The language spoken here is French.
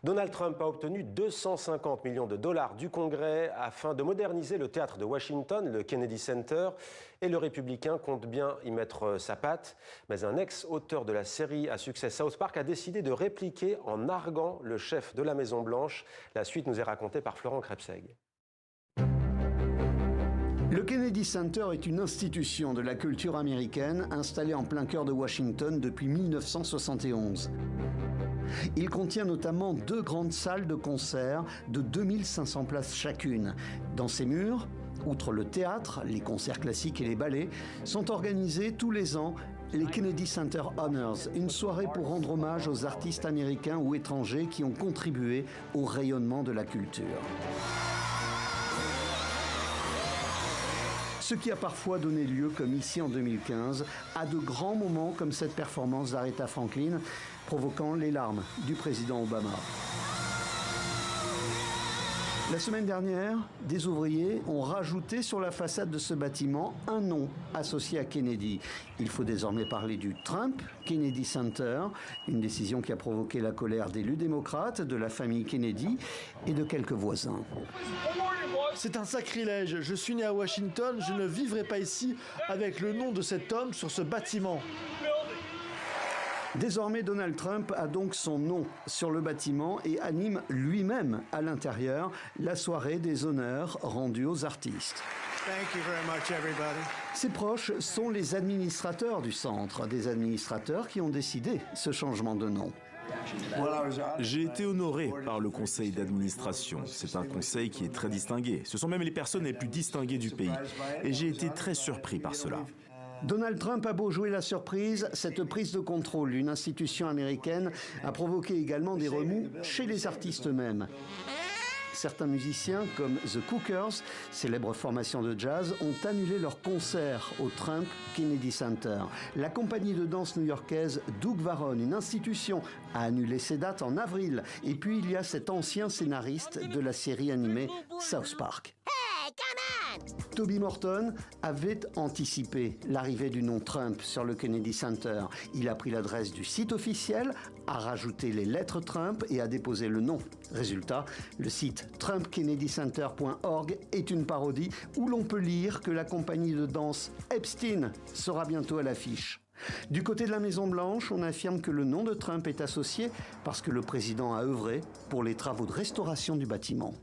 Donald Trump a obtenu 250 millions de dollars du Congrès afin de moderniser le théâtre de Washington, le Kennedy Center, et le républicain compte bien y mettre sa patte. Mais un ex-auteur de la série à succès South Park a décidé de répliquer en narguant le chef de la Maison-Blanche. La suite nous est racontée par Florent Krebseg. Le Kennedy Center est une institution de la culture américaine installée en plein cœur de Washington depuis 1971. Il contient notamment 2 grandes salles de concert de 2500 places chacune. Dans ces murs, outre le théâtre, les concerts classiques et les ballets, sont organisés tous les ans les Kennedy Center Honors, une soirée pour rendre hommage aux artistes américains ou étrangers qui ont contribué au rayonnement de la culture. Ce qui a parfois donné lieu, comme ici en 2015, à de grands moments comme cette performance d'Aretha Franklin, provoquant les larmes du président Obama. La semaine dernière, des ouvriers ont rajouté sur la façade de ce bâtiment un nom associé à Kennedy. Il faut désormais parler du Trump Kennedy Center, une décision qui a provoqué la colère d'élus démocrates, de la famille Kennedy et de quelques voisins. C'est un sacrilège. Je suis né à Washington, je ne vivrai pas ici avec le nom de cet homme sur ce bâtiment. Désormais, Donald Trump a donc son nom sur le bâtiment et anime lui-même à l'intérieur la soirée des honneurs rendus aux artistes. Ses proches sont les administrateurs du centre, des administrateurs qui ont décidé ce changement de nom. J'ai été honoré par le conseil d'administration. C'est un conseil qui est très distingué. Ce sont même les personnes les plus distinguées du pays. Et j'ai été très surpris par cela. Donald Trump a beau jouer la surprise, cette prise de contrôle d'une institution américaine a provoqué également des remous chez les artistes eux-mêmes. Certains musiciens, comme The Cookers, célèbre formation de jazz, ont annulé leur concert au Trump Kennedy Center. La compagnie de danse new-yorkaise Doug Varon, une institution, a annulé ses dates en avril. Et puis il y a cet ancien scénariste de la série animée South Park. Toby Morton avait anticipé l'arrivée du nom Trump sur le Kennedy Center. Il a pris l'adresse du site officiel, a rajouté les lettres Trump et a déposé le nom. Résultat, le site trumpkennedycenter.org est une parodie où l'on peut lire que la compagnie de danse Epstein sera bientôt à l'affiche. Du côté de la Maison-Blanche, on affirme que le nom de Trump est associé parce que le président a œuvré pour les travaux de restauration du bâtiment.